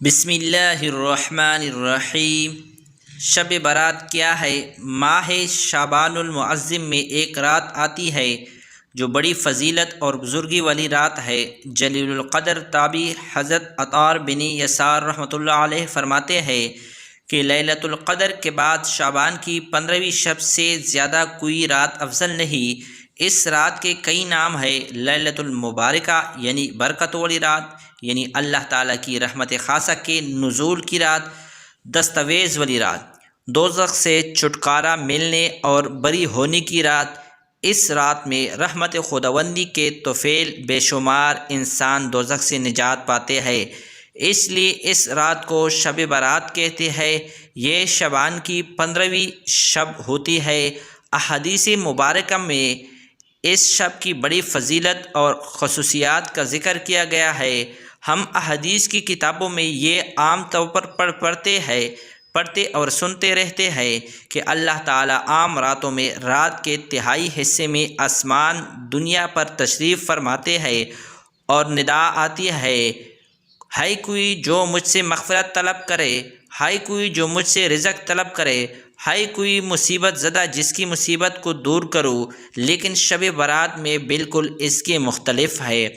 بسم اللہ الرحمن الرحیم۔ شب برات کیا ہے؟ ماہ شعبان المعظم میں ایک رات آتی ہے جو بڑی فضیلت اور بزرگی والی رات ہے۔ جلیل القدر تابعی حضرت عطاء بن یسار رحمۃ اللہ علیہ فرماتے ہیں کہ لیلۃ القدر کے بعد شعبان کی 15ویں شب سے زیادہ کوئی رات افضل نہیں۔ اس رات کے کئی نام ہیں۔ لیلۃ المبارکہ یعنی برکت والی رات، یعنی اللہ تعالیٰ کی رحمت خاصہ کے نزول کی رات، دستاویز والی رات، دوزخ سے چھٹکارا ملنے اور بری ہونے کی رات۔ اس رات میں رحمت خداوندی کے طفیل بے شمار انسان دوزخ سے نجات پاتے ہیں، اس لیے اس رات کو شب برات کہتے ہیں۔ یہ شعبان کی 15ویں شب ہوتی ہے۔ احادیث مبارکہ میں اس شب کی بڑی فضیلت اور خصوصیات کا ذکر کیا گیا ہے۔ ہم احادیث کی کتابوں میں یہ عام طور پر پڑھتے اور سنتے رہتے ہیں کہ اللہ تعالیٰ عام راتوں میں رات کے تہائی حصے میں آسمان دنیا پر تشریف فرماتے ہیں اور ندا آتی ہے، ہے کوئی جو مجھ سے مغفرت طلب کرے، ہے کوئی جو مجھ سے رزق طلب کرے، ہے کوئی مصیبت زدہ جس کی مصیبت کو دور کرو۔ لیکن شب برات میں بالکل اس کے مختلف ہے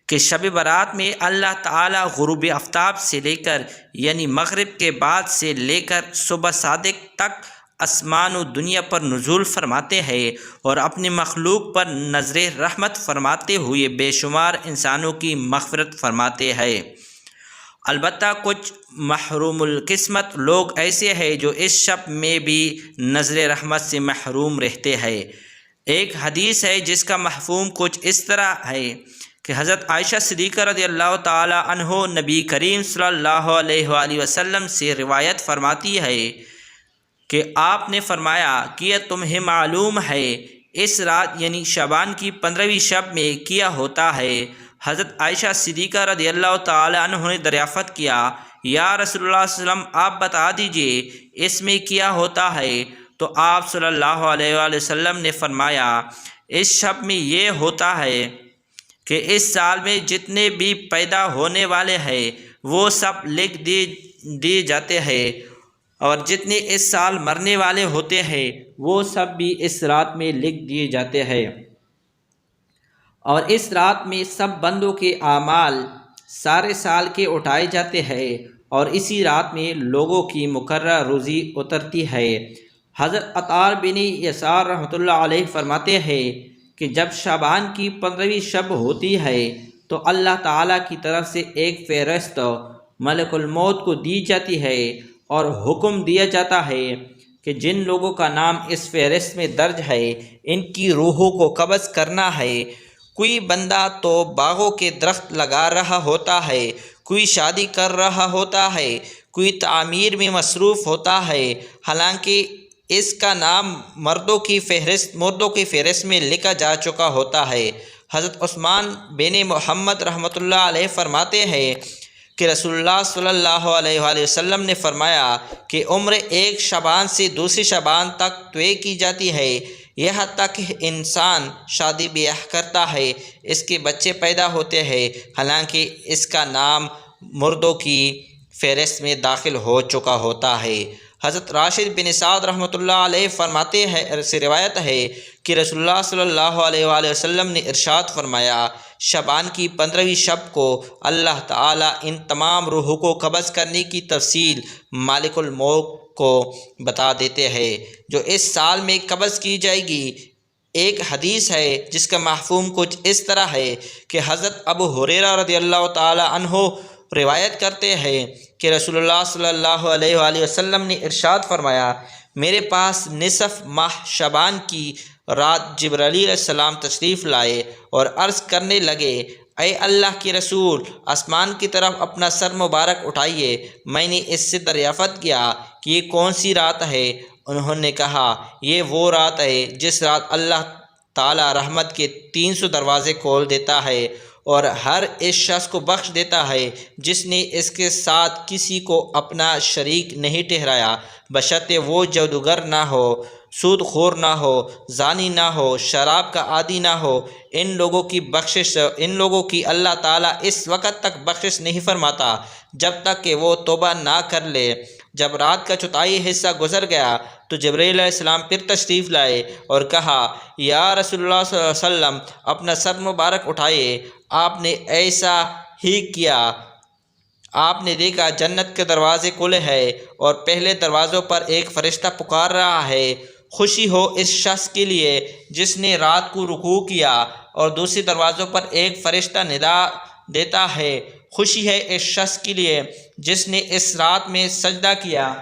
کہ شب برات میں اللہ تعالیٰ غروب آفتاب سے لے کر یعنی مغرب کے بعد سے لے کر صبح صادق تک آسمان و دنیا پر نزول فرماتے ہیں اور اپنی مخلوق پر نظر رحمت فرماتے ہوئے بے شمار انسانوں کی مغفرت فرماتے ہیں۔ البتہ کچھ محروم القسمت لوگ ایسے ہیں جو اس شب میں بھی نظر رحمت سے محروم رہتے ہیں۔ ایک حدیث ہے جس کا مفہوم کچھ اس طرح ہے کہ حضرت عائشہ صدیقہ رضی اللہ تعالی عنہ نبی کریم صلی اللہ علیہ وآلہ وسلم سے روایت فرماتی ہے کہ آپ نے فرمایا کہ تمہیں معلوم ہے اس رات یعنی شعبان کی 15ویں شب میں کیا ہوتا ہے؟ حضرت عائشہ صدیقہ رضی اللہ تعالی عنہ نے دریافت کیا، یا رسول اللہ صلی اللہ علیہ وسلم آپ بتا دیجئے اس میں کیا ہوتا ہے؟ تو آپ صلی اللہ علیہ وآلہ وسلم نے فرمایا اس شب میں یہ ہوتا ہے کہ اس سال میں جتنے بھی پیدا ہونے والے ہیں وہ سب لکھ دیے جاتے ہیں، اور جتنے اس سال مرنے والے ہوتے ہیں وہ سب بھی اس رات میں لکھ دیے جاتے ہیں، اور اس رات میں سب بندوں کے اعمال سارے سال کے اٹھائے جاتے ہیں، اور اسی رات میں لوگوں کی مقررہ روزی اترتی ہے۔ حضرت عطاء بن یسار رحمۃ اللہ علیہ فرماتے ہیں کہ جب شعبان کی 15ویں شب ہوتی ہے تو اللہ تعالیٰ کی طرف سے ایک فہرست ملک الموت کو دی جاتی ہے اور حکم دیا جاتا ہے کہ جن لوگوں کا نام اس فہرست میں درج ہے ان کی روحوں کو قبض کرنا ہے۔ کوئی بندہ تو باغوں کے درخت لگا رہا ہوتا ہے، کوئی شادی کر رہا ہوتا ہے، کوئی تعمیر میں مصروف ہوتا ہے، حالانکہ اس کا نام مردوں کی فہرست میں لکھا جا چکا ہوتا ہے۔ حضرت عثمان بن محمد رحمۃ اللہ علیہ فرماتے ہیں کہ رسول اللہ صلی اللہ علیہ وآلہ وسلم نے فرمایا کہ عمر ایک شعبان سے دوسری شعبان تک طے کی جاتی ہے، یہاں تک انسان شادی بیاہ کرتا ہے، اس کے بچے پیدا ہوتے ہیں، حالانکہ اس کا نام مردوں کی فہرست میں داخل ہو چکا ہوتا ہے۔ حضرت راشد بن سعد رحمۃ اللہ علیہ فرماتے ہیں، سے روایت ہے کہ رسول اللہ صلی اللہ علیہ وآلہ وسلم نے ارشاد فرمایا شعبان کی 15ویں شب کو اللہ تعالیٰ ان تمام روحوں کو قبض کرنے کی تفصیل مالک الموت کو بتا دیتے ہیں جو اس سال میں قبض کی جائے گی۔ ایک حدیث ہے جس کا مفہوم کچھ اس طرح ہے کہ حضرت ابو ہریرہ رضی اللہ تعالی عنہ روایت کرتے ہیں کہ رسول اللہ صلی اللہ علیہ وآلہ وسلم نے ارشاد فرمایا میرے پاس نصف ماہ شعبان کی رات جبرائیل علیہ السلام تشریف لائے اور عرض کرنے لگے، اے اللہ کے رسول، آسمان کی طرف اپنا سر مبارک اٹھائیے۔ میں نے اس سے دریافت کیا کہ یہ کون سی رات ہے؟ انہوں نے کہا یہ وہ رات ہے جس رات اللہ تعالی رحمت کے 300 دروازے کھول دیتا ہے اور ہر اس شخص کو بخش دیتا ہے جس نے اس کے ساتھ کسی کو اپنا شریک نہیں ٹھہرایا، بشرطے وہ جادوگر نہ ہو سود خور نہ ہو، زانی نہ ہو، شراب کا عادی نہ ہو، ان لوگوں کی اللہ تعالیٰ اس وقت تک بخشش نہیں فرماتا جب تک کہ وہ توبہ نہ کر لے۔ جب رات کا چوتھائی حصہ گزر گیا تو جبرائیل علیہ السلام پھر تشریف لائے اور کہا، یا رسول اللہ صلی اللہ علیہ وسلم، اپنا سر مبارک اٹھائے۔ آپ نے ایسا ہی کیا۔ آپ نے دیکھا جنت کے دروازے کھلے ہیں اور پہلے دروازوں پر ایک فرشتہ پکار رہا ہے، خوشی ہو اس شخص کے لیے جس نے رات کو رکوع کیا، اور دوسرے دروازوں پر ایک فرشتہ ندا دیتا ہے، خوشی ہے اس شخص کے لیے جس نے اس رات میں سجدہ کیا۔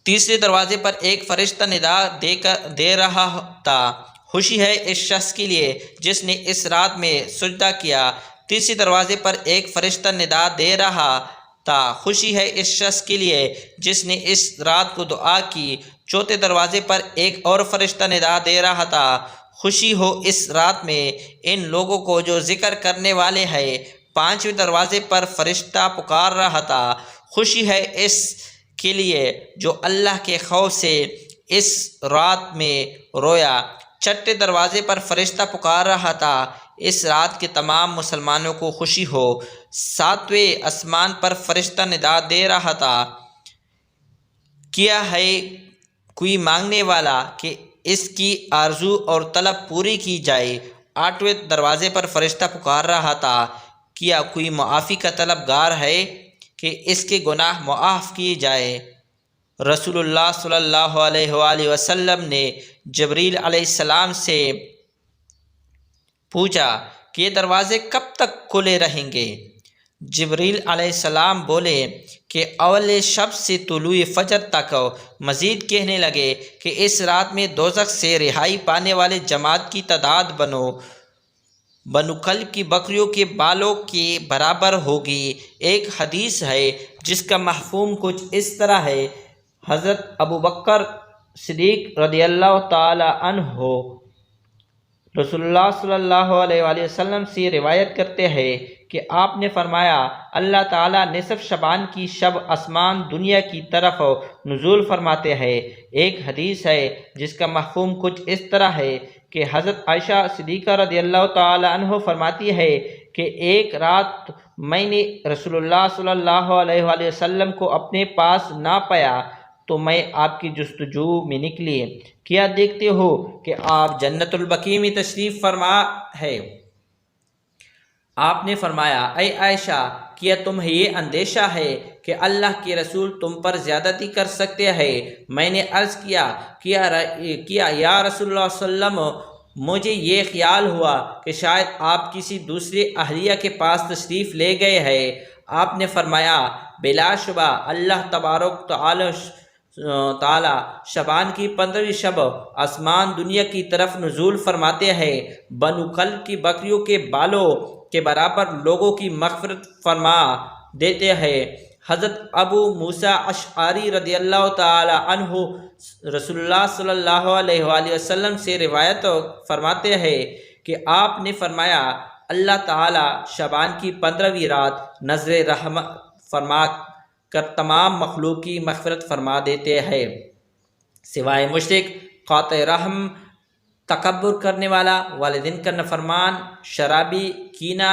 تیسرے دروازے پر ایک فرشتہ ندا دے رہا تھا، خوشی ہے اس شخص کے لیے جس نے اس رات میں سجدہ کیا۔ تیسرے دروازے پر ایک فرشتہ ندا دے رہا تھا، خوشی ہے اس شخص کے لیے جس نے اس رات کو دعا کی۔ چوتھے دروازے پر ایک اور فرشتہ ندا دے رہا تھا، خوشی ہو اس رات میں ان لوگوں کو جو ذکر کرنے والے ہیں۔ پانچویں دروازے پر فرشتہ پکار رہا تھا، خوشی ہے اس کے لیے جو اللہ کے خوف سے اس رات میں رویا۔ چھٹے دروازے پر فرشتہ پکار رہا تھا، اس رات کے تمام مسلمانوں کو خوشی ہو۔ ساتویں آسمان پر فرشتہ ندا دے رہا تھا، کیا ہے کوئی مانگنے والا کہ اس کی آرزو اور طلب پوری کی جائے۔ آٹھویں دروازے پر فرشتہ پکار رہا تھا، کیا کوئی معافی کا طلبگار ہے کہ اس کے گناہ معاف کیے جائے۔ رسول اللہ صلی اللہ علیہ وآلہ وسلم نے جبرائیل علیہ السلام سے پوچھا کہ یہ دروازے کب تک کھلے رہیں گے؟ جبرائیل علیہ السلام بولے کہ اول شب سے طلوع فجر تک۔ مزید کہنے لگے کہ اس رات میں دوزخ سے رہائی پانے والے جماعت کی تعداد بنو کلب کی بکریوں کے بالوں کے برابر ہوگی۔ ایک حدیث ہے جس کا مفہوم کچھ اس طرح ہے، حضرت ابوبکر صدیق رضی اللہ تعالی عنہ رسول اللہ صلی اللہ علیہ وآلہ وسلم سے روایت کرتے ہیں کہ آپ نے فرمایا، اللہ تعالیٰ نصف شعبان کی شب آسمان دنیا کی طرف نزول فرماتے ہیں۔ ایک حدیث ہے جس کا مفہوم کچھ اس طرح ہے کہ حضرت عائشہ صدیقہ رضی اللہ تعالی عنہ فرماتی ہے کہ ایک رات میں نے رسول اللہ صلی اللہ علیہ وآلہ وسلم کو اپنے پاس نہ پایا تو میں آپ کی جستجو میں نکلی، کیا دیکھتے ہو کہ آپ جنت البقیع میں تشریف فرما ہے؟ آپ نے فرمایا، اے عائشہ، کیا تمہیں یہ اندیشہ ہے کہ اللہ کے رسول تم پر زیادتی کر سکتے ہیں؟ میں نے عرض کیا یا رسول اللہ صلی اللہ علیہ وسلم، مجھے یہ خیال ہوا کہ شاید آپ کسی دوسرے اہلیہ کے پاس تشریف لے گئے ہیں۔ آپ نے فرمایا، بلا شبہ اللہ تبارک تعالی شعبان کی 15ویں شب آسمان دنیا کی طرف نزول فرماتے ہیں، بنو کلب کی بکریوں کے بالوں کے برابر لوگوں کی مغفرت فرما دیتے ہیں۔ حضرت ابو موسیٰ اشعری رضی اللہ تعالی عنہ رسول اللہ صلی اللہ علیہ وآلہ وسلم سے روایت فرماتے ہیں کہ آپ نے فرمایا، اللہ تعالی شعبان کی 15ویں رات نظر رحمت فرما کر تمام مخلوق کی مغفرت فرما دیتے ہیں، سوائے مشرک، قاطع رحم، تکبر کرنے والا، والدین کا نافرمان، شرابی، کینہ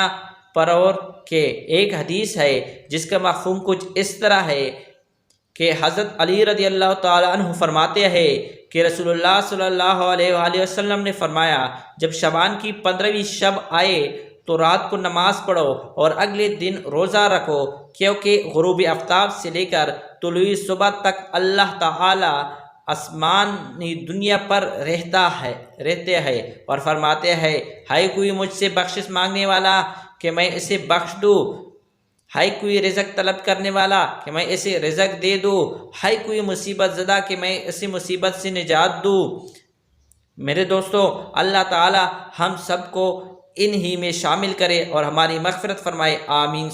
پرور کے۔ ایک حدیث ہے جس کا مفہوم کچھ اس طرح ہے کہ حضرت علی رضی اللہ تعالی عنہ فرماتے ہیں کہ رسول اللہ صلی اللہ علیہ وآلہ وسلم نے فرمایا، جب شعبان کی 15ویں شب آئے تو رات کو نماز پڑھو اور اگلے دن روزہ رکھو، کیونکہ غروب آفتاب سے لے کر طلوع صبح تک اللہ تعالی آسمانی دنیا پر رہتے ہیں اور فرماتے ہیں، ہے کوئی مجھ سے بخشش مانگنے والا کہ میں اسے بخش دوں، ہے کوئی رزق طلب کرنے والا کہ میں اسے رزق دے دوں، ہے کوئی مصیبت زدہ کہ میں اسے مصیبت سے نجات دوں۔ میرے دوستو، اللہ تعالی ہم سب کو انہی میں شامل کرے اور ہماری مغفرت فرمائے، آمین۔